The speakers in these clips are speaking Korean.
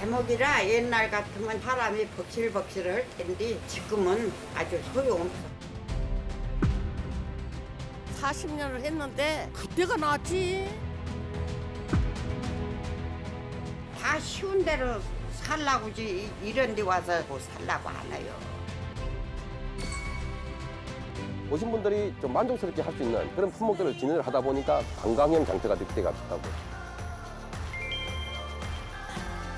대목이라 옛날 같으면 사람이 벅실벅실할 텐데 지금은 아주 소용없어. 40년을 했는데 그때가 낫지. 다 쉬운 대로 살라고지 이런 데 와서 뭐 살라고 하나요. 오신 분들이 좀 만족스럽게 할 수 있는 그런 품목들을 진행을 하다 보니까 관광형 장터가 되기가 됐다고.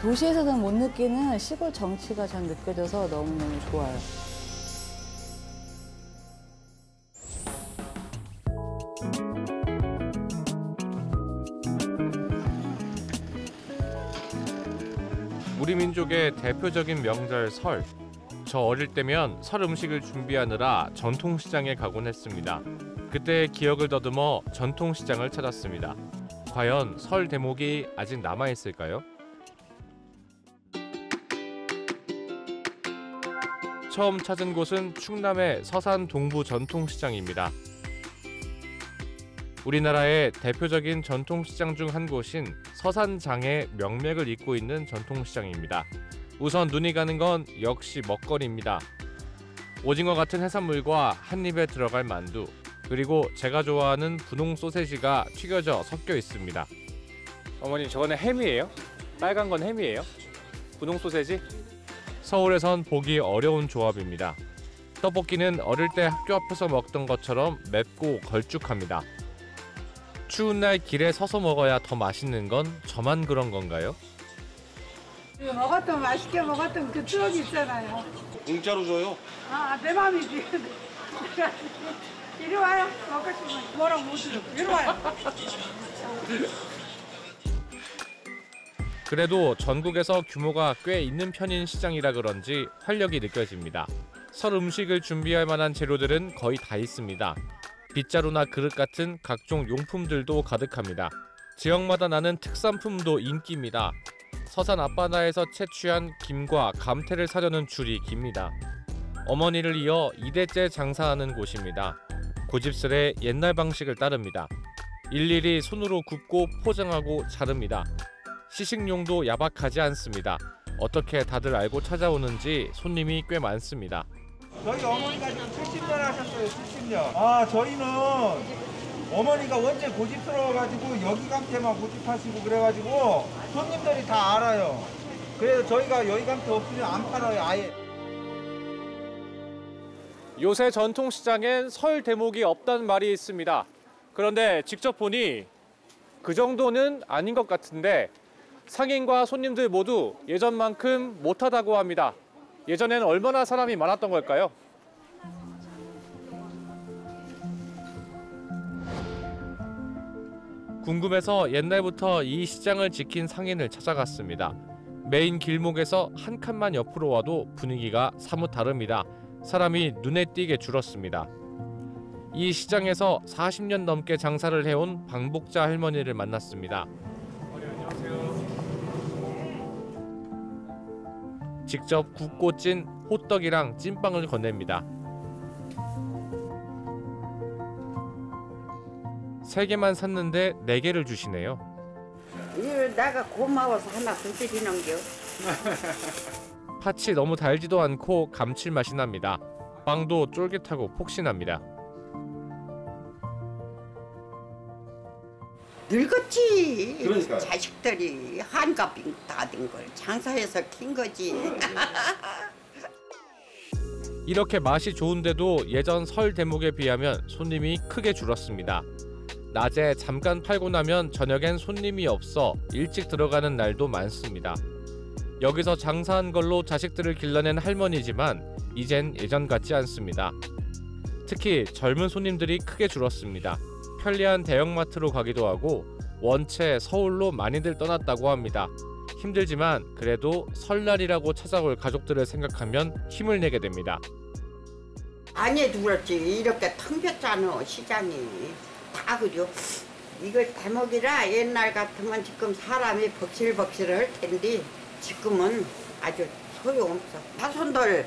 도시에서는 못 느끼는 시골 정취가 전 느껴져서 너무너무 좋아요. 우리 민족의 대표적인 명절 설. 저 어릴 때면 설 음식을 준비하느라 전통시장에 가곤 했습니다. 그때의 기억을 더듬어 전통시장을 찾았습니다. 과연 설 대목이 아직 남아있을까요? 처음 찾은 곳은 충남의 서산 동부 전통시장입니다. 우리나라의 대표적인 전통시장 중 한 곳인 서산장의 명맥을 잇고 있는 전통시장입니다. 우선 눈이 가는 건 역시 먹거리입니다. 오징어 같은 해산물과 한 입에 들어갈 만두, 그리고 제가 좋아하는 분홍 소세지가 튀겨져 섞여 있습니다. 어머니, 저거는 햄이에요? 빨간 건 햄이에요? 분홍 소세지? 서울에선 보기 어려운 조합입니다. 떡볶이는 어릴 때 학교 앞에서 먹던 것처럼 맵고 걸쭉합니다. 추운 날 길에 서서 먹어야 더 맛있는 건 저만 그런 건가요? 먹었던 맛있게 먹었던 그 추억이 있잖아요. 공짜로 줘요? 아, 내 맘이지. 이리 와요. 먹고 싶으면 뭐라고 못 들어. 이리 와요. 그래도 전국에서 규모가 꽤 있는 편인 시장이라 그런지 활력이 느껴집니다. 설 음식을 준비할 만한 재료들은 거의 다 있습니다. 빗자루나 그릇 같은 각종 용품들도 가득합니다. 지역마다 나는 특산품도 인기입니다. 서산 앞바다에서 채취한 김과 감태를 사려는 줄이 깁니다. 어머니를 이어 2대째 장사하는 곳입니다. 고집스레 옛날 방식을 따릅니다. 일일이 손으로 굽고 포장하고 자릅니다. 시식용도 야박하지 않습니다. 어떻게 다들 알고 찾아오는지 손님이 꽤 많습니다. 저희 어머니가 지금 70년 하셨어요. 70년. 아, 저희는 어머니가 원체 고집스러워가지고 여기 감태만 고집하시고 그래가지고 손님들이 다 알아요. 그래서 저희가 여기 감태 없으면 안 팔아요, 아예. 요새 전통시장엔 설 대목이 없다는 말이 있습니다. 그런데 직접 보니 그 정도는 아닌 것 같은데 상인과 손님들 모두 예전만큼 못하다고 합니다. 예전에는 얼마나 사람이 많았던 걸까요? 궁금해서 옛날부터 이 시장을 지킨 상인을 찾아갔습니다. 메인 길목에서 한 칸만 옆으로 와도 분위기가 사뭇 다릅니다. 사람이 눈에 띄게 줄었습니다. 이 시장에서 40년 넘게 장사를 해온 방복자 할머니를 만났습니다. 직접 굽고 찐 호떡이랑 찐빵을 건넵니다. 3개만 샀는데 4개를 주시네요. 내가 고마워서 하나 더 드리는겨. 팥이 너무 달지도 않고 감칠맛이 납니다. 빵도 쫄깃하고 폭신합니다. 늙었지. 그러니까요. 자식들이 한가빙 다 된 걸 장사해서 킨 거지. 이렇게 맛이 좋은데도 예전 설 대목에 비하면 손님이 크게 줄었습니다. 낮에 잠깐 팔고 나면 저녁엔 손님이 없어 일찍 들어가는 날도 많습니다. 여기서 장사한 걸로 자식들을 길러낸 할머니지만 이젠 예전 같지 않습니다. 특히 젊은 손님들이 크게 줄었습니다. 편리한 대형마트로 가기도 하고 원체 서울로 많이들 떠났다고 합니다. 힘들지만 그래도 설날이라고 찾아올 가족들을 생각하면 힘을 내게 됩니다. 아니 그렇지. 이렇게 텅 폈잖아 시장이. 다 그려. 이걸 대목이라 옛날 같으면 지금 사람이 벅실벅실할 텐데 지금은 아주 소용없어. 자손들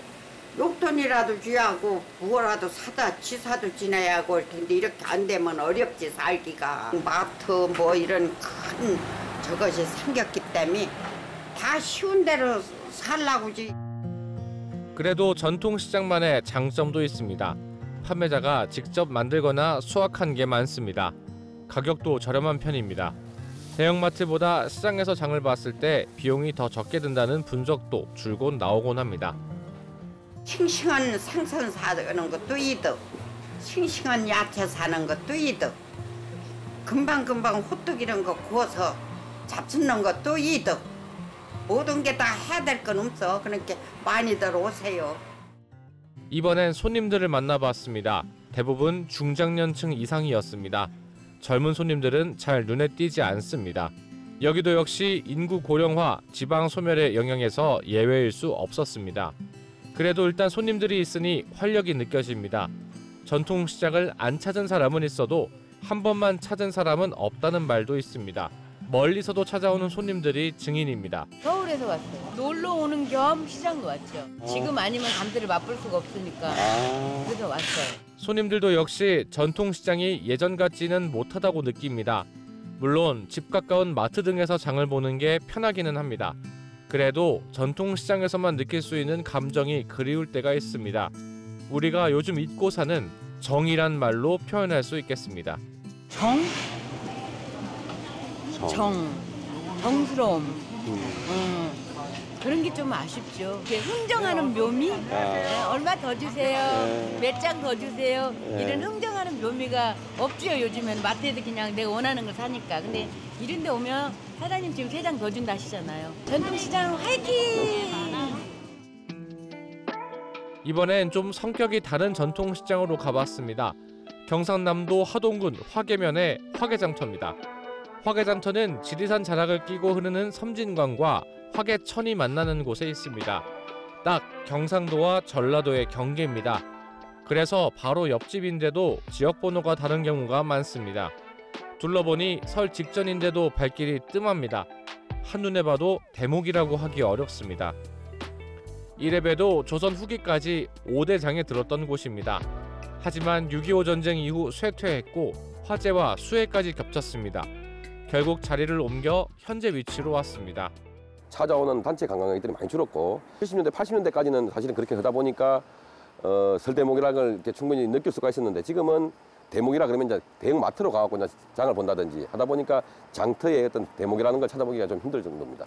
용돈이라도 쥐하고 무엇라도 사다 지사도 지내야 하고 할 텐데 이렇게 안 되면 어렵지 살기가. 마트 뭐 이런 큰 저것이 생겼기 때문에 다 쉬운 대로 살라고지. 그래도 전통시장만의 장점도 있습니다. 판매자가 직접 만들거나 수확한 게 많습니다. 가격도 저렴한 편입니다. 대형마트보다 시장에서 장을 봤을 때 비용이 더 적게 든다는 분석도 줄곧 나오곤 합니다. 싱싱한 생선 사는 것도 이득, 싱싱한 야채 사는 것도 이득, 금방금방 호떡 이런 거 구워서 잡수는 것도 이득. 모든 게 다 해야 될 건 없어. 그러니까 많이들 오세요. 이번엔 손님들을 만나봤습니다. 대부분 중장년층 이상이었습니다. 젊은 손님들은 잘 눈에 띄지 않습니다. 여기도 역시 인구 고령화, 지방 소멸의 영향에서 예외일 수 없었습니다. 그래도 일단 손님들이 있으니 활력이 느껴집니다. 전통시장을 안 찾은 사람은 있어도 한 번만 찾은 사람은 없다는 말도 있습니다. 멀리서도 찾아오는 손님들이 증인입니다. 서울에서 왔어요. 놀러 오는 겸 시장도 왔죠. 지금 아니면 감태를 맛볼 수가 없으니까 그래서 왔어요. 손님들도 역시 전통시장이 예전 같지는 못하다고 느낍니다. 물론 집 가까운 마트 등에서 장을 보는 게 편하기는 합니다. 그래도 전통시장에서만 느낄 수 있는 감정이 그리울 때가 있습니다. 우리가 요즘 잊고 사는 정이란 말로 표현할 수 있겠습니다. 정스러움. 그런 게 좀 아쉽죠. 흥정하는 묘미? 네, 얼마 더 주세요. 몇 장 더 주세요. 이런 흥정하는 묘미가 없죠. 요즘엔 마트에도 그냥 내가 원하는 걸 사니까. 근데 이런 데 오면 사장님 지금 3장 더 준다 하시잖아요. 전통시장 화이팅! 이번엔 좀 성격이 다른 전통시장으로 가봤습니다. 경상남도 하동군 화계면의 화계장터입니다. 화계장터는 지리산 자락을 끼고 흐르는 섬진강과 화계천이 만나는 곳에 있습니다. 딱 경상도와 전라도의 경계입니다. 그래서 바로 옆집인데도 지역번호가 다른 경우가 많습니다. 둘러보니 설 직전인데도 발길이 뜸합니다. 한눈에 봐도 대목이라고 하기 어렵습니다. 이래봬도 조선 후기까지 5대 장에 들었던 곳입니다. 하지만 6.25 전쟁 이후 쇠퇴했고 화재와 수해까지 겹쳤습니다. 결국 자리를 옮겨 현재 위치로 왔습니다. 찾아오는 단체 관광객들이 많이 줄었고 70년대, 80년대까지는 사실은 그렇게 하다 보니까 설대목이라는 걸 이렇게 충분히 느낄 수가 있었는데 지금은 대목이라 그러면 이제 대형 마트로 가고 이제 장을 본다든지 하다 보니까 장터의 어떤 대목이라는 걸 찾아보기가 좀 힘들 정도입니다.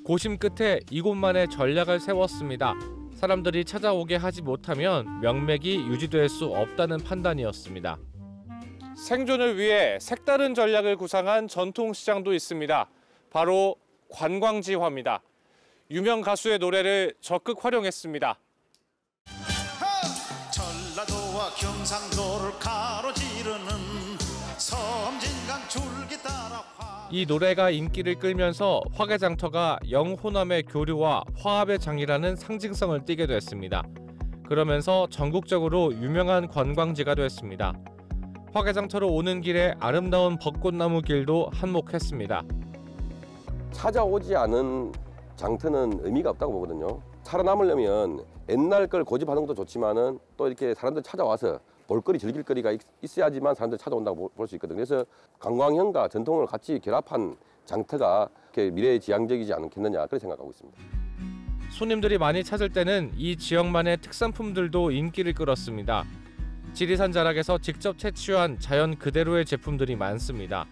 고심 끝에 이곳만의 전략을 세웠습니다. 사람들이 찾아오게 하지 못하면 명맥이 유지될 수 없다는 판단이었습니다. 생존을 위해 색다른 전략을 구상한 전통시장도 있습니다. 바로 관광지화입니다. 유명 가수의 노래를 적극 활용했습니다. 전라도와 경상도를 가로지르는 섬진강 줄기 따라 이 노래가 인기를 끌면서 화계장터가 영호남의 교류와 화합의 장이라는 상징성을 띠게 됐습니다. 그러면서 전국적으로 유명한 관광지가 됐습니다. 화계장터로 오는 길에 아름다운 벚꽃나무 길도 한몫했습니다. 찾아오지 않은 장터는 의미가 없다고 보거든요. 살아남으려면 옛날 걸 고집하는 것도 좋지만은 또 이렇게 사람들 찾아와서 볼거리, 즐길 거리가 있어야지만 사람들이 찾아온다고 볼 수 있거든요. 그래서 관광형과 전통을 같이 결합한 장터가 이렇게 미래지향적이지 않겠느냐 그렇게 생각하고 있습니다. 손님들이 많이 찾을 때는 이 지역만의 특산품들도 인기를 끌었습니다. 지리산 자락에서 직접 채취한 자연 그대로의 제품들이 많습니다.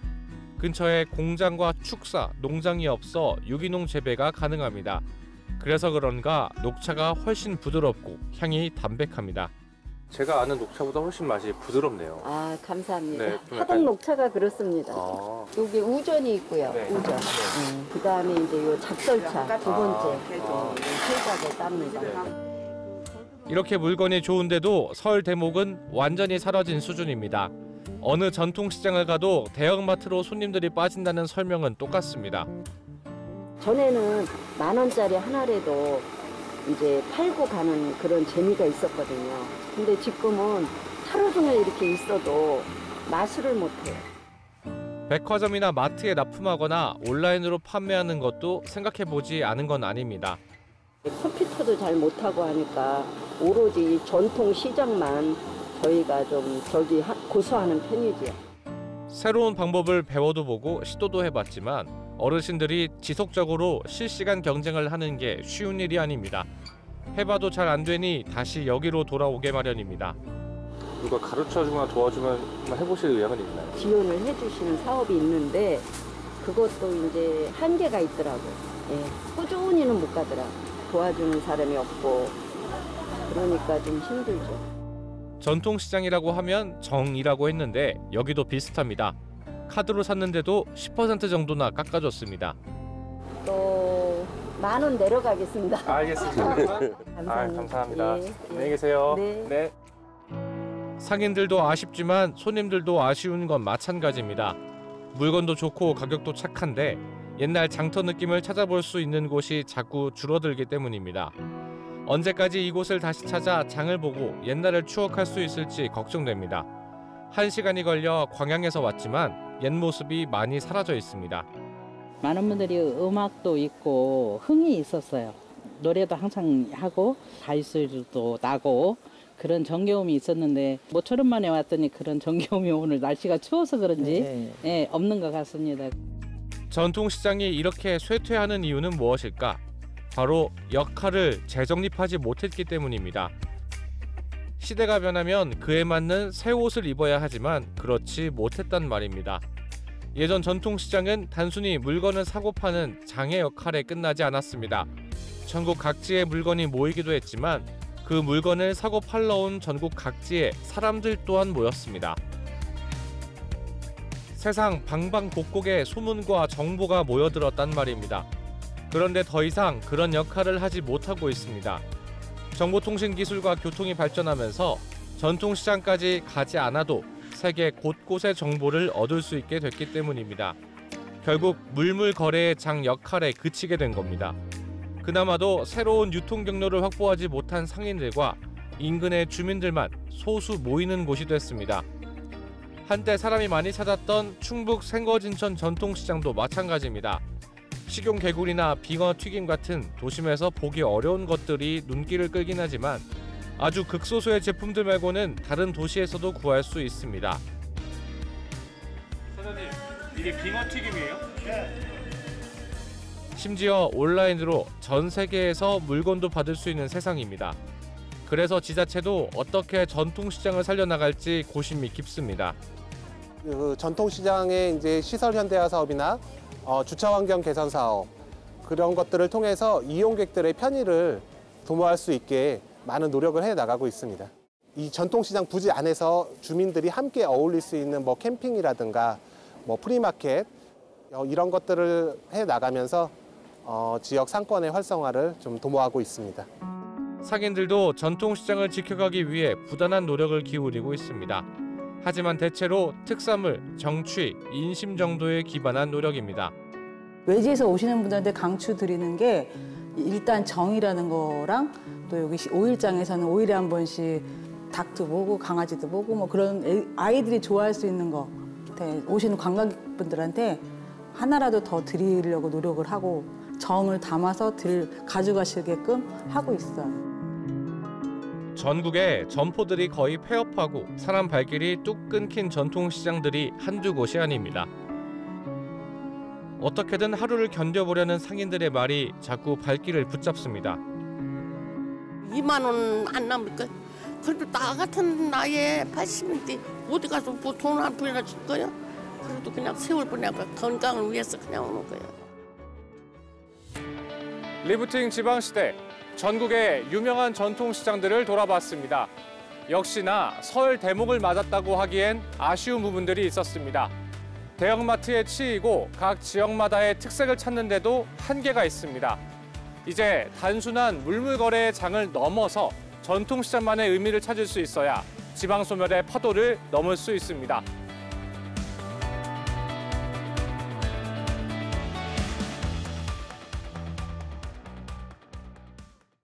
근처에 공장과 축사, 농장이 없어 유기농 재배가 가능합니다. 그래서 그런가 녹차가 훨씬 부드럽고 향이 담백합니다. 제가 아는 녹차보다 훨씬 맛이 부드럽네요. 아, 감사합니다. 네, 하동 녹차가 그렇습니다. 여기 우전이 있고요. 네. 우전. 그다음에 이제 요 작설차 두 번째 세작에 땁니다. 이렇게 물건이 좋은데도 설 대목은 완전히 사라진 수준입니다. 어느 전통시장을 가도 대형마트로 손님들이 빠진다는 설명은 똑같습니다. 전에는 10,000원짜리 하나라도 이제 팔고 가는 그런 재미가 있었거든요. 근데 지금은 하루 종일 이렇게 있어도 마술을 못해요. 백화점이나 마트에 납품하거나 온라인으로 판매하는 것도 생각해보지 않은 건 아닙니다. 컴퓨터도 잘 못하고 하니까 오로지 전통 시장만 저희가 좀 고수하는 편이죠. 새로운 방법을 배워도 보고 시도도 해봤지만 어르신들이 지속적으로 실시간 경쟁을 하는 게 쉬운 일이 아닙니다. 해봐도 잘 안 되니 다시 여기로 돌아오게 마련입니다. 누가 가르쳐주거나 도와주면 한번 해보실 의향은 있나요? 지원을 해주시는 사업이 있는데 그것도 이제 한계가 있더라고요. 예. 꾸준히는 못 가더라. 도와주는 사람이 없고 그러니까 좀 힘들죠. 전통시장이라고 하면 정이라고 했는데 여기도 비슷합니다. 카드로 샀는데도 10% 정도나 깎아줬습니다. 또 10,000원 내려가겠습니다. 알겠습니다. 감사합니다. 감사합니다. 예, 예. 안녕히 계세요. 네. 상인들도 아쉽지만 손님들도 아쉬운 건 마찬가지입니다. 물건도 좋고 가격도 착한데 옛날 장터 느낌을 찾아볼 수 있는 곳이 자꾸 줄어들기 때문입니다. 언제까지 이곳을 다시 찾아 장을 보고 옛날을 추억할 수 있을지 걱정됩니다. 1시간이 걸려 광양에서 왔지만 옛 모습이 많이 사라져 있습니다. 많은 분들이 음악도 있고 흥이 있었어요. 노래도 항상 하고 다이소리도 나고 그런 정겨움이 있었는데 모처럼 만에 왔더니 그런 정겨움이 오늘 날씨가 추워서 그런지 예, 없는 것 같습니다. 전통시장이 이렇게 쇠퇴하는 이유는 무엇일까? 바로 역할을 재정립하지 못했기 때문입니다. 시대가 변하면 그에 맞는 새 옷을 입어야 하지만 그렇지 못했단 말입니다. 예전 전통시장은 단순히 물건을 사고 파는 장의 역할에 끝나지 않았습니다. 전국 각지의 물건이 모이기도 했지만 그 물건을 사고 팔러 온 전국 각지의 사람들 또한 모였습니다. 세상 방방곡곡에 소문과 정보가 모여들었단 말입니다. 그런데 더 이상 그런 역할을 하지 못하고 있습니다. 정보통신 기술과 교통이 발전하면서 전통시장까지 가지 않아도 세계 곳곳의 정보를 얻을 수 있게 됐기 때문입니다. 결국 물물거래의 장 역할에 그치게 된 겁니다. 그나마도 새로운 유통 경로를 확보하지 못한 상인들과 인근의 주민들만 소수 모이는 곳이 됐습니다. 한때 사람이 많이 찾았던 충북 생거진천 전통시장도 마찬가지입니다. 식용개구리나 빙어 튀김 같은 도심에서 보기 어려운 것들이 눈길을 끌긴 하지만 아주 극소수의 제품들 말고는 다른 도시에서도 구할 수 있습니다. 사장님, 이게 빙어 튀김이에요? 네. 심지어 온라인으로 전 세계에서 물건도 받을 수 있는 세상입니다. 그래서 지자체도 어떻게 전통시장을 살려나갈지 고심이 깊습니다. 그 전통시장의 이제 시설 현대화 사업이나 주차 환경 개선 사업 그런 것들을 통해서 이용객들의 편의를 도모할 수 있게 많은 노력을 해 나가고 있습니다. 이 전통시장 부지 안에서 주민들이 함께 어울릴 수 있는 뭐 캠핑이라든가 뭐 프리마켓 이런 것들을 해 나가면서 지역 상권의 활성화를 좀 도모하고 있습니다. 상인들도 전통시장을 지켜가기 위해 부단한 노력을 기울이고 있습니다. 하지만 대체로 특산물, 정취, 인심 정도에 기반한 노력입니다. 외지에서 오시는 분들한테 강추 드리는 게 일단 정이라는 거랑 또 여기 오일장에서는 5일에 한 번씩 닭도 보고 강아지도 보고 뭐 그런 아이들이 좋아할 수 있는 거 오시는 관광객분들한테 하나라도 더 드리려고 노력을 하고 정을 담아서 가져가시게끔 하고 있어요. 전국에 점포들이 거의 폐업하고 사람 발길이 뚝 끊긴 전통시장들이 한두 곳이 아닙니다. 어떻게든 하루를 견뎌보려는 상인들의 말이 자꾸 발길을 붙잡습니다. 2만 원 안 남을까? 그래도 나 같은 나이에 80인데 어디 가서 뭐 돈 한 푼이나 줄 거야? 그래도 그냥 세월 보내고 건강을 위해서 그냥 오는 거야. 리프팅 지방시대, 전국의 유명한 전통시장들을 돌아봤습니다. 역시나 설 대목을 맞았다고 하기엔 아쉬운 부분들이 있었습니다. 대형마트에 치이고 각 지역마다의 특색을 찾는데도 한계가 있습니다. 이제 단순한 물물거래의 장을 넘어서 전통시장만의 의미를 찾을 수 있어야 지방소멸의 파도를 넘을 수 있습니다.